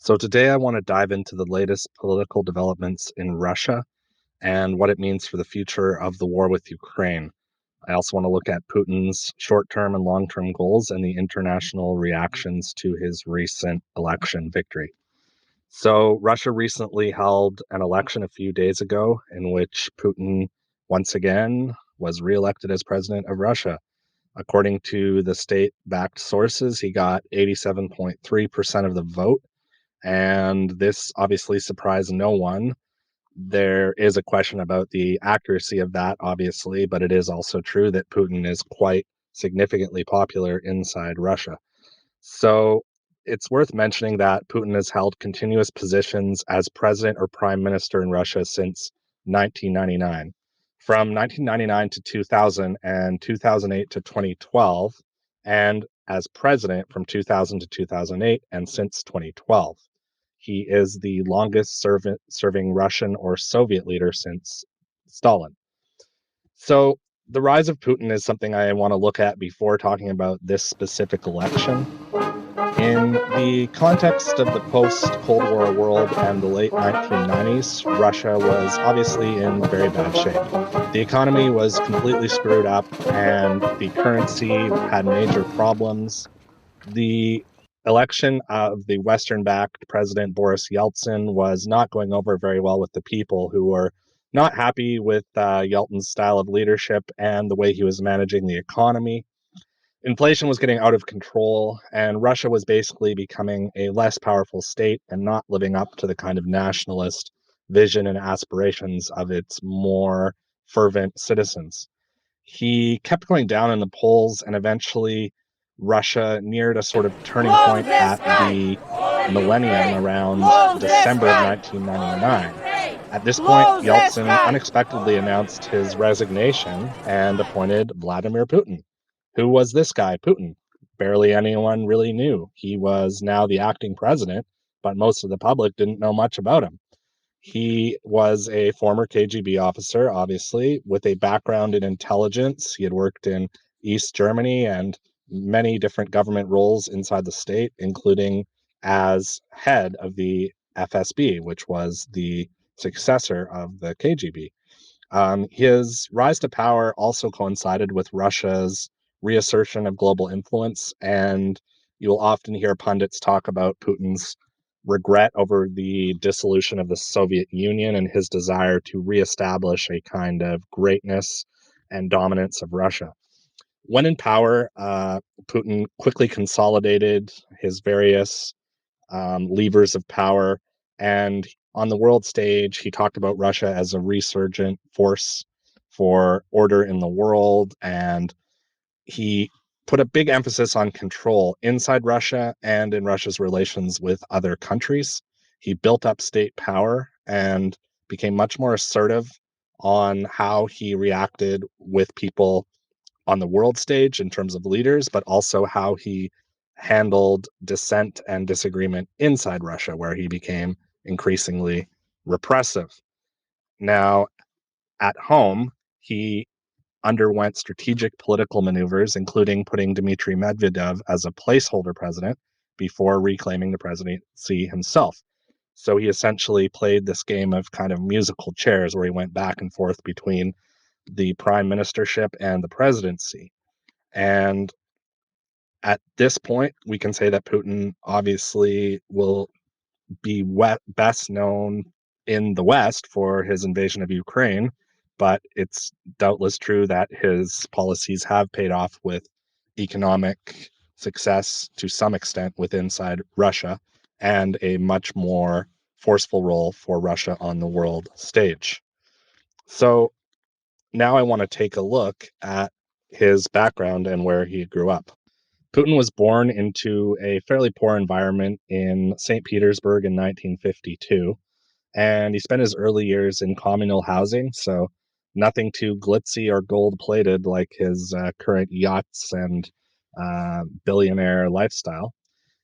So, today I want to dive into the latest political developments in Russia and what it means for the future of the war with Ukraine. I also want to look at Putin's short term and long term goals and the international reactions to his recent election victory. So, Russia recently held an election a few days ago in which Putin once again was reelected as president of Russia. According to the state backed sources, he got 87.3% of the vote, and this obviously surprised no one. There is a question about the accuracy of that, obviously, but it is also true that Putin is quite significantly popular inside Russia. So it's worth mentioning that Putin has held continuous positions as president or prime minister in Russia since 1999. From 1999 to 2000 and 2008 to 2012, and as president from 2000 to 2008 and since 2012. He is the longest serving Russian or Soviet leader since Stalin. So the rise of Putin is something I want to look at before talking about this specific election. In the context of the post Cold War world and the late 1990s, Russia was obviously in very bad shape. The economy was completely screwed up, and the currency had major problems. The election of the Western backed President Boris Yeltsin was not going over very well with the people, who were not happy with Yeltsin's style of leadership and the way he was managing the economy. Inflation was getting out of control, and Russia was basically becoming a less powerful state and not living up to the kind of nationalist vision and aspirations of its more fervent citizens. He kept going down in the polls, and eventually Russia neared a sort of turning Blow point this at guy! the millennium around Blow this December of guy! 1999. At this point, Blow this Yeltsin guy! unexpectedly announced his resignation and appointed Vladimir Putin. Who was this guy, Putin? Barely anyone really knew. He was now the acting president, but most of the public didn't know much about him. He was a former KGB officer, obviously, with a background in intelligence. He had worked in East Germany and many different government roles inside the state, including as head of the FSB, which was the successor of the KGB. His rise to power also coincided with Russia's reassertion of global influence, and you will often hear pundits talk about Putin's regret over the dissolution of the Soviet Union and his desire to reestablish a kind of greatness and dominance of Russia. When in power, Putin quickly consolidated his various levers of power. And on the world stage, he talked about Russia as a resurgent force for order in the world. And he put a big emphasis on control inside Russia and in Russia's relations with other countries. He built up state power and became much more assertive on how he reacted with people on the world stage in terms of leaders, but also how he handled dissent and disagreement inside Russia, where he became increasingly repressive. Now, at home, he underwent strategic political maneuvers, including putting Dmitry Medvedev as a placeholder president before reclaiming the presidency himself. So he essentially played this game of kind of musical chairs where he went back and forth between the prime ministership and the presidency. And at this point, we can say that Putin obviously will be best known in the West for his invasion of Ukraine, but it's doubtless true that his policies have paid off with economic success to some extent with inside Russia and a much more forceful role for Russia on the world stage. So now I want to take a look at his background and where he grew up. Putin was born into a fairly poor environment in St. Petersburg in 1952, and he spent his early years in communal housing, so nothing too glitzy or gold plated like his current yachts and billionaire lifestyle.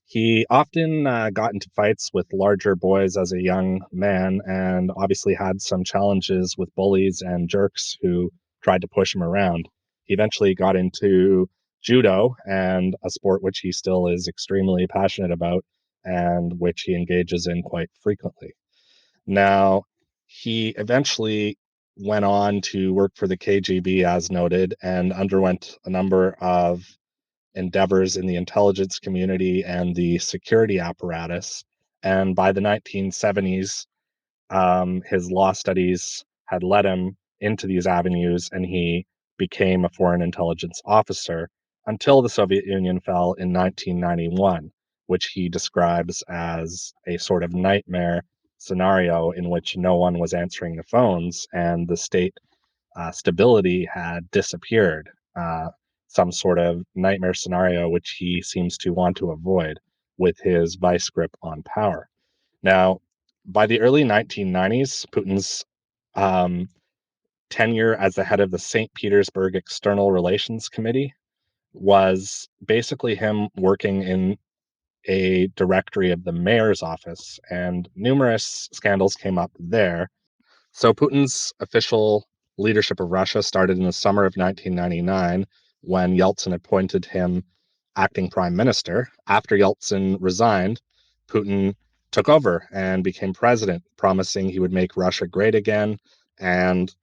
He often got into fights with larger boys as a young man, and obviously had some challenges with bullies and jerks who tried to push him around. He eventually got into judo, and a sport which he still is extremely passionate about, and which he engages in quite frequently. Now, he eventually went on to work for the KGB, as noted, and underwent a number of endeavors in the intelligence community and the security apparatus. And by the 1970s, his law studies had led him into these avenues, and he became a foreign intelligence officer until the Soviet Union fell in 1991, which he describes as a sort of nightmare scenario in which no one was answering the phones and the state stability had disappeared. Some sort of nightmare scenario which he seems to want to avoid with his vice grip on power. Now, by the early 1990s, Putin's um, tenure as the head of the St. Petersburg External Relations Committee was basically him working in a directory of the mayor's office, and numerous scandals came up there. So Putin's official leadership of Russia started in the summer of 1999 when Yeltsin appointed him acting prime minister. After Yeltsin resigned, Putin took over and became president, promising he would make Russia great again and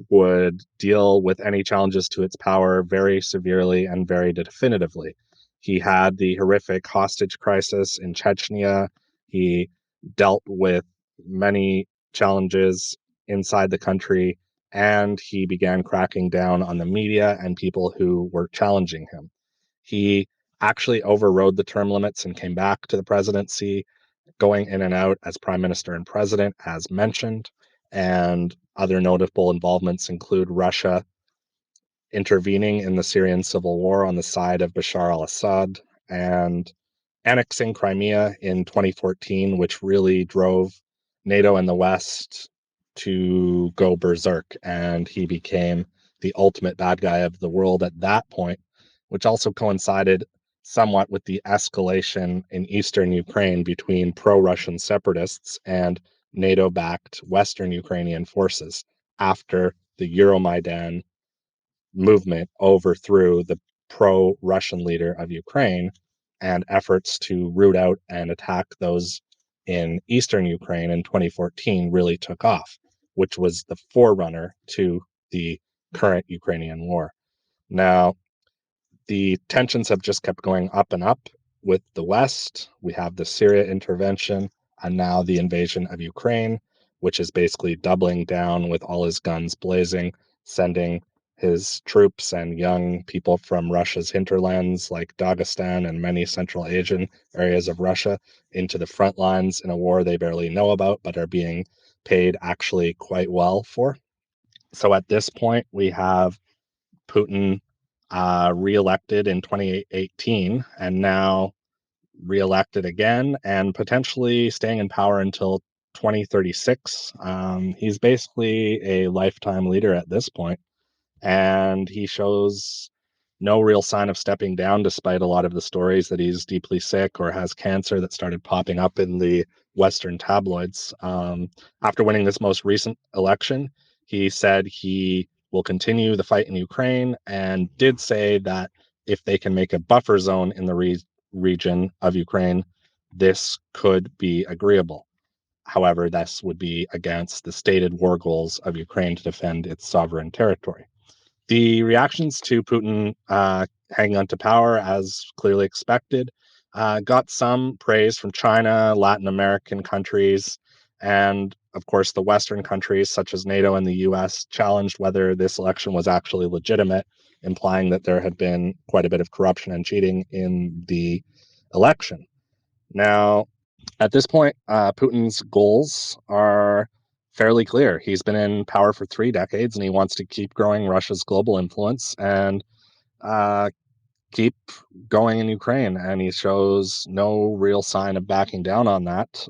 would deal with any challenges to its power very severely and very definitively. He had the horrific hostage crisis in Chechnya. He dealt with many challenges inside the country, and he began cracking down on the media and people who were challenging him. He actually overrode the term limits and came back to the presidency, going in and out as prime minister and president, as mentioned. And other notable involvements include Russia intervening in the Syrian civil war on the side of Bashar al Assad and annexing Crimea in 2014, which really drove NATO and the West to go berserk. And he became the ultimate bad guy of the world at that point, which also coincided somewhat with the escalation in eastern Ukraine between pro Russian separatists and NATO backed Western Ukrainian forces after the Euromaidan movement overthrew the pro Russian leader of Ukraine, and efforts to root out and attack those in eastern Ukraine in 2014 really took off, which was the forerunner to the current Ukrainian war. Now, the tensions have just kept going up and up with the West. We have the Syria intervention and now the invasion of Ukraine, which is basically doubling down with all his guns blazing, sending his troops and young people from Russia's hinterlands like Dagestan and many Central Asian areas of Russia into the front lines in a war they barely know about but are being paid actually quite well for. So at this point, we have Putin reelected in 2018 and now reelected again and potentially staying in power until 2036. He's basically a lifetime leader at this point, and he shows no real sign of stepping down despite a lot of the stories that he's deeply sick or has cancer that started popping up in the Western tabloids. After winning this most recent election, he said he will continue the fight in Ukraine and did say that if they can make a buffer zone in the region of Ukraine, this could be agreeable. However, this would be against the stated war goals of Ukraine to defend its sovereign territory. The reactions to Putin hanging onto power, as clearly expected, got some praise from China, Latin American countries, and of course the Western countries such as NATO and the US challenged whether this election was actually legitimate, implying that there had been quite a bit of corruption and cheating in the election. Now, at this point, Putin's goals are fairly clear. He's been in power for 3 decades, and he wants to keep growing Russia's global influence and keep going in Ukraine. And he shows no real sign of backing down on that,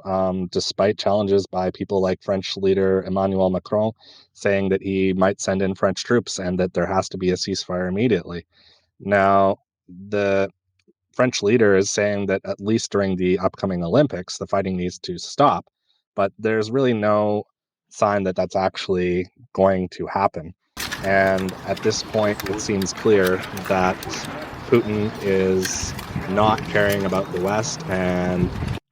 despite challenges by people like French leader Emmanuel Macron saying that he might send in French troops and that there has to be a ceasefire immediately. Now, the French leader is saying that at least during the upcoming Olympics, the fighting needs to stop. But there's really no sign that that's actually going to happen. And at this point, it seems clear that Putin is not caring about the West and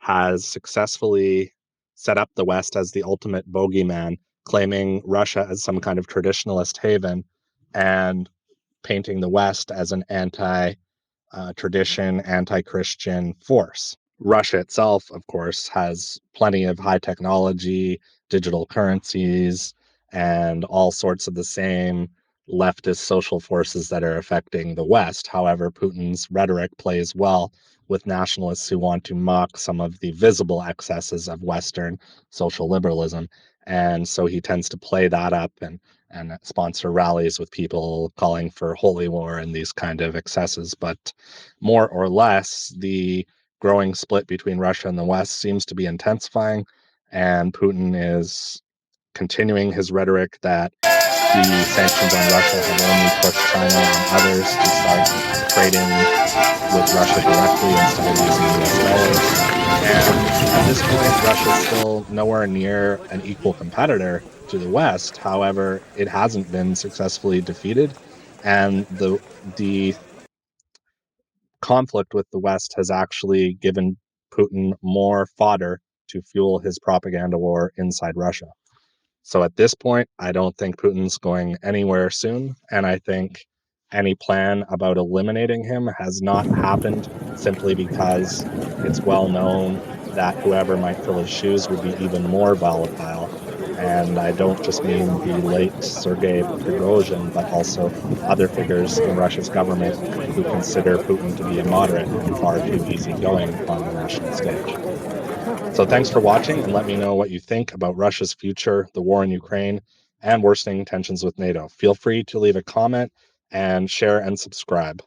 has successfully set up the West as the ultimate bogeyman, claiming Russia as some kind of traditionalist haven and painting the West as an anti-tradition, anti-Christian force. Russia itself, of course, has plenty of high technology, digital currencies, and all sorts of the same leftist social forces that are affecting the West. However, Putin's rhetoric plays well with nationalists who want to mock some of the visible excesses of Western social liberalism. And so he tends to play that up and sponsor rallies with people calling for holy war and these kind of excesses. But more or less, the growing split between Russia and the West seems to be intensifying, and Putin is continuing his rhetoric that the sanctions on Russia have only pushed China and others to start trading with Russia directly instead of using US dollars. And at this point, Russia is still nowhere near an equal competitor to the West. However, it hasn't been successfully defeated, and the conflict with the West has actually given Putin more fodder to fuel his propaganda war inside Russia. So at this point, I don't think Putin's going anywhere soon. And I think any plan about eliminating him has not happened simply because it's well known that whoever might fill his shoes would be even more volatile. And I don't just mean the late Sergei Prigozhin, but also other figures in Russia's government who consider Putin to be a moderate and far too easygoing on the national stage. So thanks for watching, and let me know what you think about Russia's future, the war in Ukraine, and worsening tensions with NATO. Feel free to leave a comment and share and subscribe.